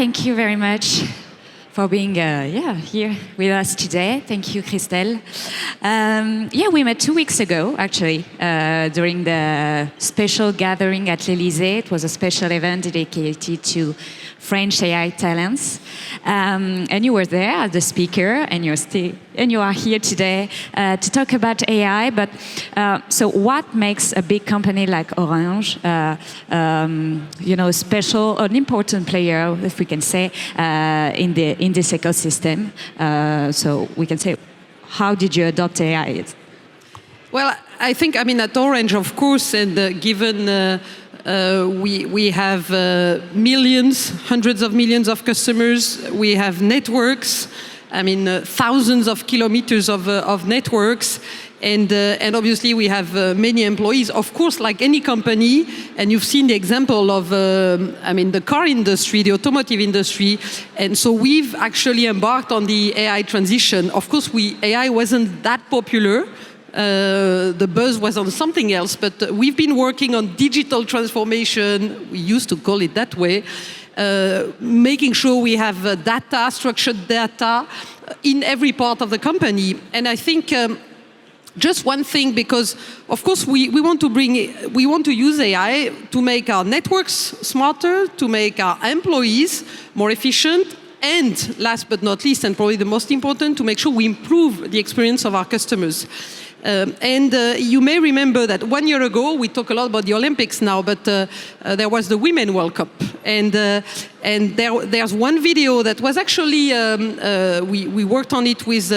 thank you very much for being here with us today. Thank you, Christel. We met 2 weeks ago, actually, during the special gathering at l'Élysée. It was a special event dedicated to French AI talents. And you were there as the speaker, and you are here today to talk about AI. But so what makes a big company like Orange, special, an important player, if we can say, in this ecosystem? So we can say, how did you adopt AI? Well, I think, at Orange, of course, and given we have millions, hundreds of millions of customers. We have networks. Thousands of kilometers of networks, and obviously we have many employees. Of course, like any company, and you've seen the example of the car industry, the automotive industry, and so we've actually embarked on the AI transition. Of course, AI wasn't that popular. The buzz was on something else, but we've been working on digital transformation, we used to call it that way, making sure we have data, structured data, in every part of the company. And I think just one thing, because of course we want to use AI to make our networks smarter, to make our employees more efficient, and last but not least, and probably the most important, to make sure we improve the experience of our customers. You may remember that 1 year ago, we talk a lot about the Olympics now, but there was the Women World Cup. And there's one video that was actually, we worked on it with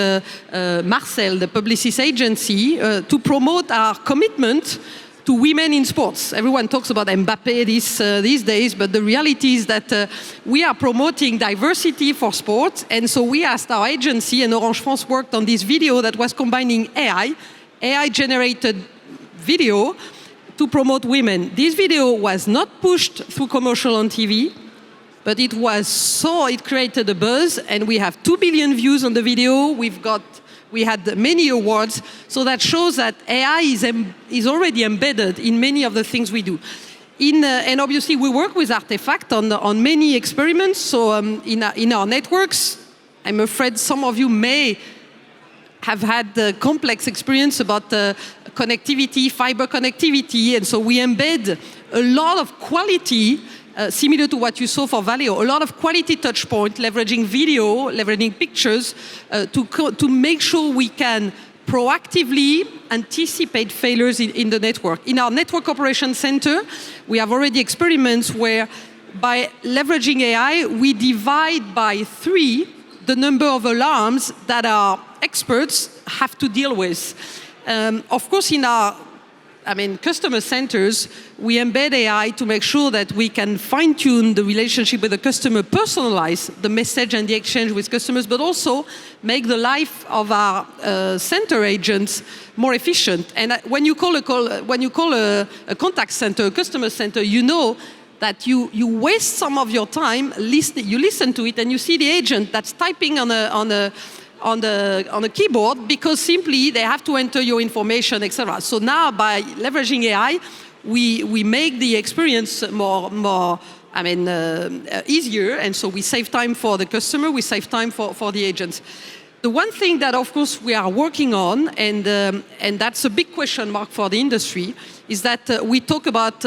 Marcel, the Publicis agency, to promote our commitment to women in sports. Everyone talks about Mbappé these days, but the reality is that we are promoting diversity for sports. And so we asked our agency, and Orange France worked on this video that was combining AI-generated video to promote women. This video was not pushed through commercial on TV, but it created a buzz, and we have 2 billion views on the video. We had many awards, so that shows that AI is already embedded in many of the things we do. And obviously, we work with Artefact on many experiments. So in our networks, I'm afraid some of you may have had the complex experience about connectivity, fiber connectivity, and so we embed a lot of quality, similar to what you saw for Valeo, a lot of quality touch point, leveraging video, leveraging pictures, to make sure we can proactively anticipate failures in the network. In our network operations center, we have already experiments where by leveraging AI, we divide by 3 the number of alarms that our experts have to deal with. Of course, in our customer centers, we embed AI to make sure that we can fine-tune the relationship with the customer, personalize the message and the exchange with customers, but also make the life of our center agents more efficient. And when you call a contact center, a customer center, you know that you waste some of your time listening. You listen to it, and you see the agent that's typing on a keyboard because simply they have to enter your information, etc. So now by leveraging AI, we make the experience more easier, and so we save time for the customer, we save time for the agents. The one thing that, of course, we are working on, and that's a big question mark for the industry, is that we talk about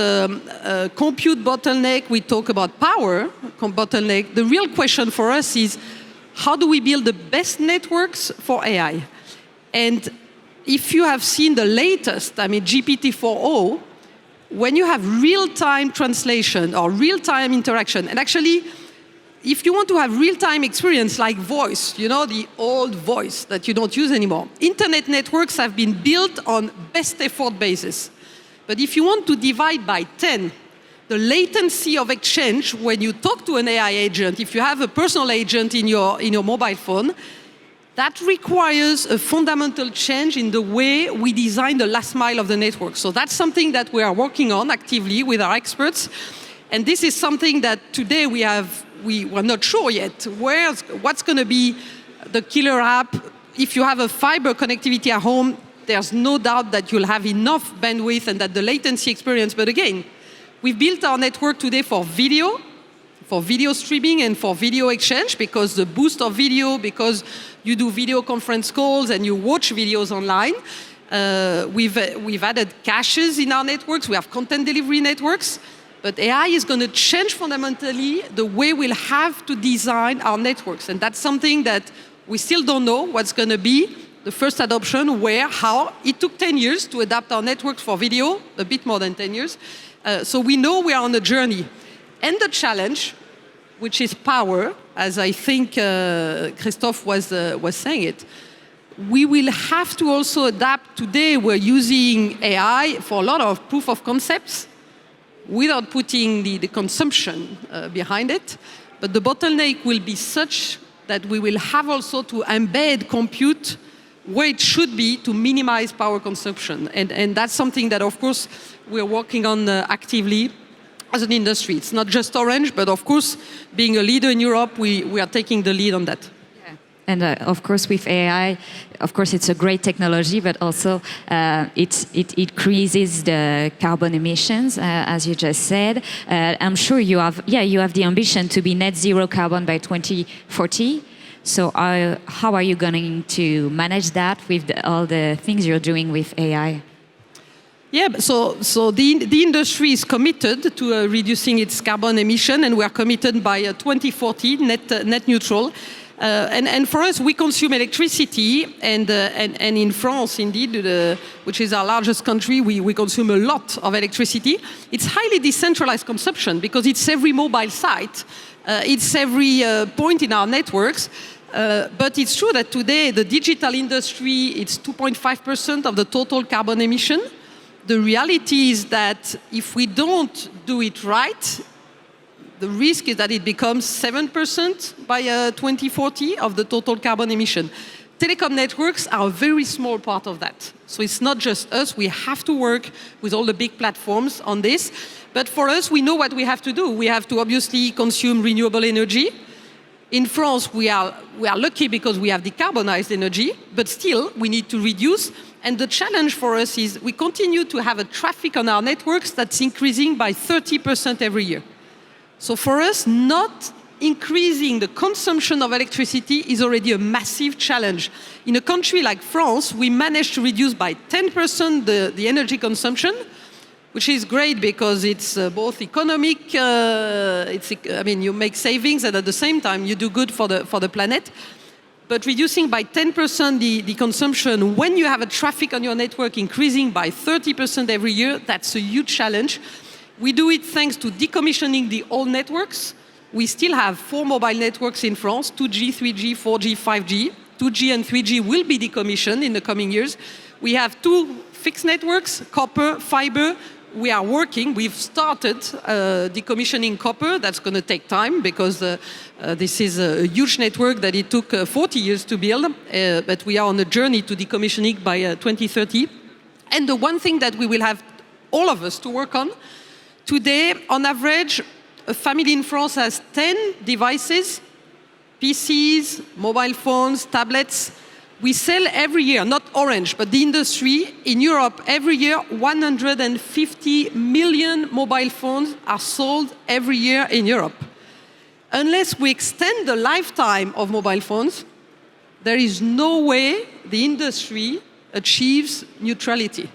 compute bottleneck, we talk about power bottleneck. The real question for us is, how do we build the best networks for AI? And if you have seen the latest, GPT-4o, when you have real-time translation or real-time interaction, and actually, if you want to have real-time experience like voice, the old voice that you don't use anymore, internet networks have been built on best effort basis. But if you want to divide by 10 the latency of exchange when you talk to an AI agent, if you have a personal agent in your mobile phone, that requires a fundamental change in the way we design the last mile of the network. So that's something that we are working on actively with our experts. And this is something that today we're not sure yet. What's going to be the killer app? If you have a fiber connectivity at home, there's no doubt that you'll have enough bandwidth and that the latency experience, but again, we've built our network today for video, for video streaming and for video exchange, because the boost of video, because you do video conference calls and you watch videos online. We've added caches in our networks. We have content delivery networks. But AI is going to change fundamentally the way we'll have to design our networks. And that's something that we still don't know what's going to be the first adoption, where, how. It took 10 years to adapt our networks for video, a bit more than 10 years. So we know we are on a journey. And the challenge, which is power, as I think Christophe was saying it, we will have to also adapt. Today, we're using AI for a lot of proof of concepts without putting the consumption behind it. But the bottleneck will be such that we will have also to embed compute where it should be to minimize power consumption. And that's something that, of course, we're working on actively as an industry. It's not just Orange, but of course, being a leader in Europe, we are taking the lead on that. And of course, with AI, of course, it's a great technology, but also it increases the carbon emissions, as you just said. I'm sure you have the ambition to be net zero carbon by 2040. So how are you going to manage that with all the things you're doing with AI? Yeah, so the industry is committed to reducing its carbon emission, and we are committed by 2040 net neutral. And for us, we consume electricity, and in France, indeed, which is our largest country, we consume a lot of electricity. It's highly decentralized consumption because it's every mobile site, it's every point in our networks. But it's true that today the digital industry, it's 2.5% of the total carbon emission. The reality is that if we don't do it right, the risk is that it becomes 7% by 2040 of the total carbon emission. Telecom networks are a very small part of that. So it's not just us. We have to work with all the big platforms on this. But for us, we know what we have to do. We have to obviously consume renewable energy. In France, we are lucky because we have decarbonized energy, but still we need to reduce. And the challenge for us is we continue to have a traffic on our networks that's increasing by 30% every year. So for us, not increasing the consumption of electricity is already a massive challenge. In a country like France, we managed to reduce by 10% the energy consumption, which is great because it's both economic, you make savings, and at the same time you do good for the planet. But reducing by 10% the consumption when you have a traffic on your network increasing by 30% every year, that's a huge challenge. We do it thanks to decommissioning the old networks. We still have 4 mobile networks in France, 2G, 3G, 4G, 5G. 2G and 3G will be decommissioned in the coming years. We have 2 fixed networks, copper, fiber. We've started decommissioning copper. That's going to take time because this is a huge network that it took 40 years to build. But we are on a journey to decommissioning by 2030. And the one thing that we will have all of us to work on, today, on average, a family in France has 10 devices, PCs, mobile phones, tablets. We sell every year, not Orange, but the industry in Europe, every year, 150 million mobile phones are sold every year in Europe. Unless we extend the lifetime of mobile phones, there is no way the industry achieves neutrality.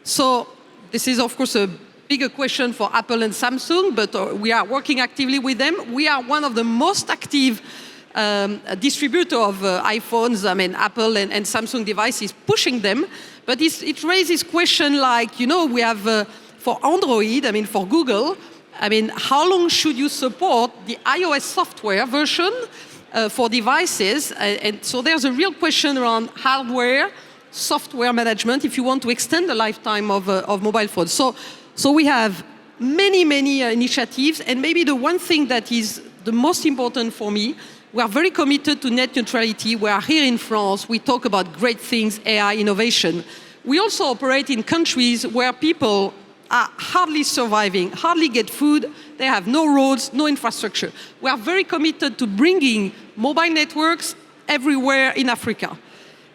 So this is, of course, a bigger question for Apple and Samsung, but we are working actively with them. We are one of the most active distributor of iPhones, Apple and Samsung devices, pushing them. But it raises question like, we have for Android, for Google, how long should you support the iOS software version for devices? And so there's a real question around hardware, software management, if you want to extend the lifetime of mobile phones. So we have many initiatives, and maybe the one thing that is the most important for me, we are very committed to net neutrality. We are here in France. We talk about great things, AI, innovation. We also operate in countries where people are hardly surviving, hardly get food. They have no roads, no infrastructure. We are very committed to bringing mobile networks everywhere in Africa.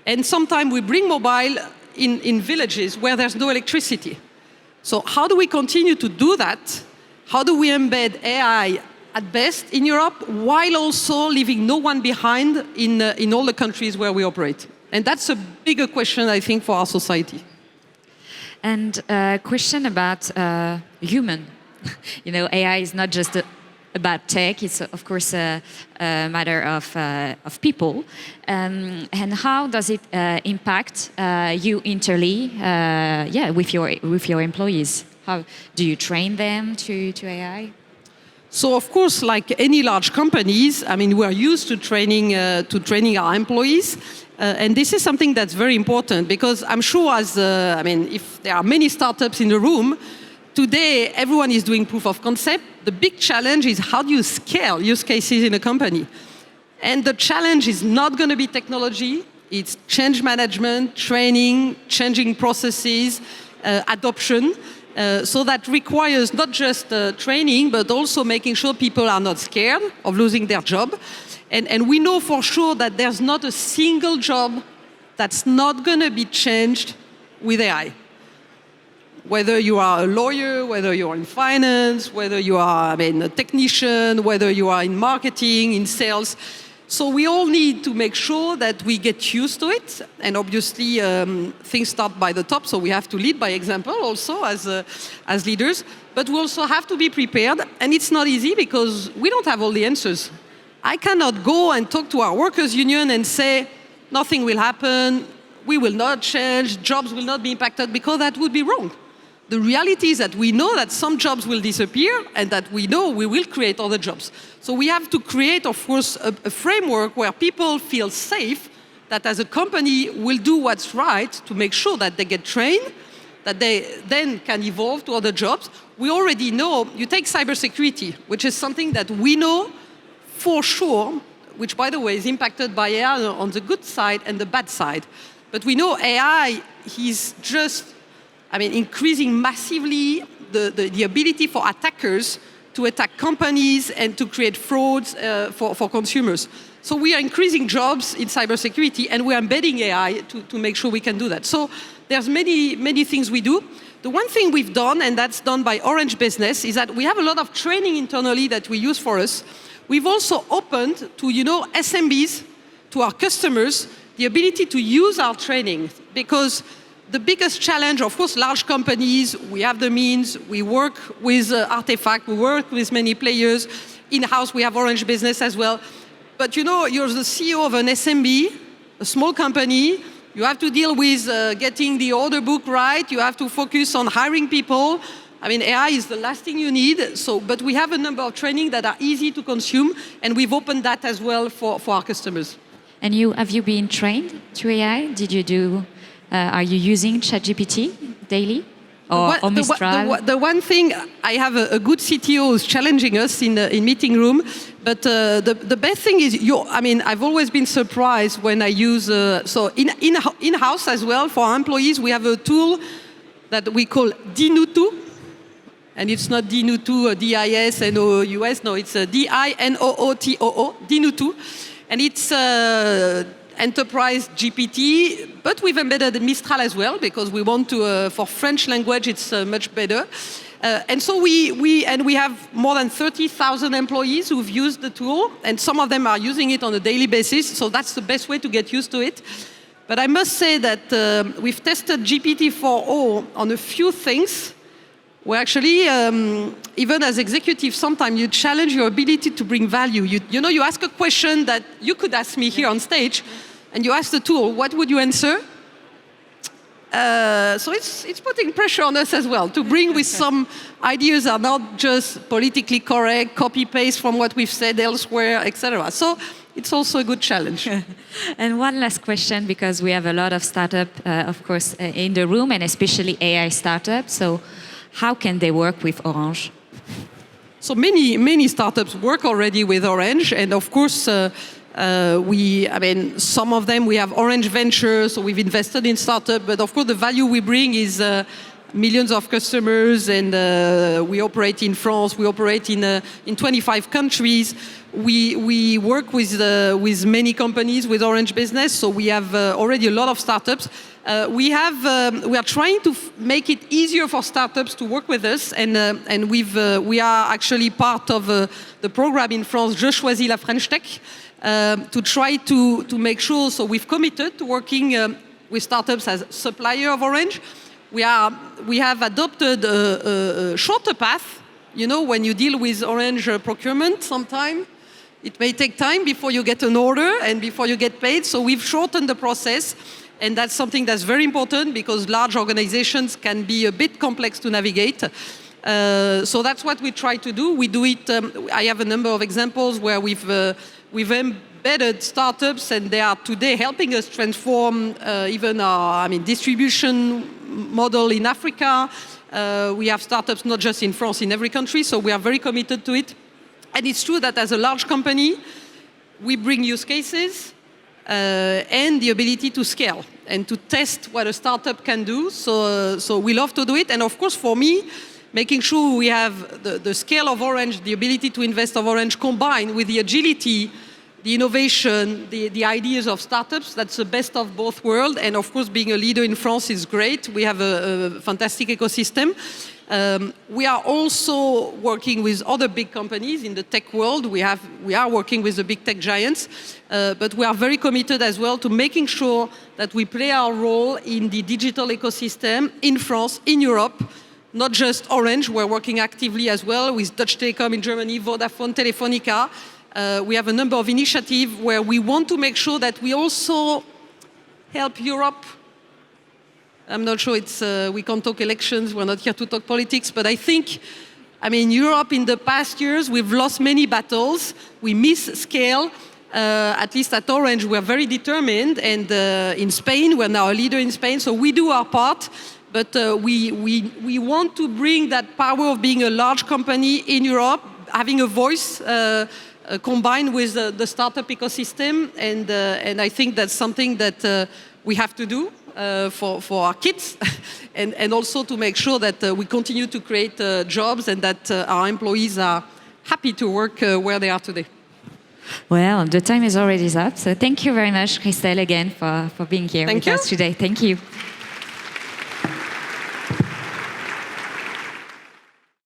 And sometimes we bring mobile in villages where there's no electricity. So how do we continue to do that? How do we embed AI at best in Europe, while also leaving no one behind in all the countries where we operate. And that's a bigger question, I think, for our society. And a question about human. You know, AI is not just about tech. It's of course a matter of people. And how does it impact you internally? With your employees. How do you train them to AI? So of course, like any large companies, I mean, we are used to training our employees. And this is something that's very important because I'm sure if there are many startups in the room, today everyone is doing proof of concept. The big challenge is how do you scale use cases in a company? And the challenge is not going to be technology, it's change management, training, changing processes, adoption. So that requires not just training, but also making sure people are not scared of losing their job. And we know for sure that there's not a single job that's not going to be changed with AI. Whether you are a lawyer, whether you are in finance, whether you are a technician, whether you are in marketing, in sales. So we all need to make sure that we get used to it. And obviously, things start by the top, so we have to lead by example also as leaders. But we also have to be prepared. And it's not easy because we don't have all the answers. I cannot go and talk to our workers' union and say, nothing will happen, we will not change, jobs will not be impacted, because that would be wrong. The reality is that we know that some jobs will disappear and that we know we will create other jobs. So we have to create, of course, a framework where people feel safe that as a company will do what's right to make sure that they get trained, that they then can evolve to other jobs. We already know, you take cybersecurity, which is something that we know for sure, which by the way is impacted by AI on the good side and the bad side. But we know AI is just increasing massively the ability for attackers to attack companies and to create frauds for consumers. So we are increasing jobs in cybersecurity and we are embedding AI to make sure we can do that. So there's many things we do. The one thing we've done, and that's done by Orange Business, is that we have a lot of training internally that we use for us. We've also opened to SMBs, to our customers, the ability to use our training, because the biggest challenge, of course, large companies, we have the means, we work with Artefact, we work with many players. In-house, we have Orange Business as well. But you're the CEO of an SMB, a small company, you have to deal with getting the order book right, you have to focus on hiring people. AI is the last thing you need, but we have a number of training that are easy to consume, and we've opened that as well for our customers. And have you been trained to AI? Are you using ChatGPT daily? Or Mistral? The one thing, I have a good CTO who's challenging us in meeting room, but the best thing is, I've always been surprised when I use, in-house as well, for our employees, we have a tool that we call Dinoutou. And it's not Dinoutou, D-I-S-N-O-U-S, no, it's D-I-N-O-O-T-O-O, Dinoutou. And it's enterprise GPT, but we've embedded Mistral as well, because we want to, for French language, it's much better. And so we have more than 30,000 employees who've used the tool, and some of them are using it on a daily basis, so that's the best way to get used to it. But I must say that we've tested GPT-4o on a few things, where actually, even as executives, sometimes you challenge your ability to bring value. You ask a question that you could ask me here on stage, and you ask the tool, what would you answer? So it's putting pressure on us as well, to bring with some ideas that are not just politically correct, copy-paste from what we've said elsewhere, etc. So it's also a good challenge. And one last question, because we have a lot of startups, of course, in the room, and especially AI startups. So how can they work with Orange? So many startups work already with Orange, and of course, some of them we have Orange Ventures, so we've invested in startups. But of course, the value we bring is millions of customers, and we operate in France, we operate in 25 countries. we work with many companies, with Orange Business, so we have already a lot of startups. We are trying to make it easier for startups to work with us, and we are actually part of the program in France, Je choisis la French Tech, to try to make sure. So we've committed to working with startups as supplier of Orange. We have adopted a shorter path. You know, when you deal with Orange procurement, sometimes it may take time before you get an order and before you get paid. So we've shortened the process. And that's something that's very important because large organizations can be a bit complex to navigate. So that's what we try to do. We do it, I have a number of examples where we've embedded startups and they are today helping us transform even our distribution model in Africa. We have startups not just in France, in every country, so we are very committed to it. And it's true that as a large company, we bring use cases, and the ability to scale and to test what a startup can do. So we love to do it. And of course, for me, making sure we have the scale of Orange, the ability to invest of Orange combined with the agility, the innovation, the ideas of startups, that's the best of both worlds. And of course, being a leader in France is great. We have a fantastic ecosystem. We are also working with other big companies in the tech world. We are working with the big tech giants, but we are very committed as well to making sure that we play our role in the digital ecosystem in France, in Europe, not just Orange. We're working actively as well with Deutsche Telekom in Germany, Vodafone, Telefonica. We have a number of initiatives where we want to make sure that we also help Europe. I'm not sure we can't talk elections, we're not here to talk politics, but I think, Europe in the past years, we've lost many battles, we miss scale, at least at Orange, we're very determined, and in Spain, we're now a leader in Spain, so we do our part, but we want to bring that power of being a large company in Europe, having a voice, combined with the startup ecosystem, and I think that's something that we have to do. For our kids and also to make sure that we continue to create jobs and that our employees are happy to work where they are today. Well, the time is already up, so thank you very much, Christel, again, for being here with us today. Thank you.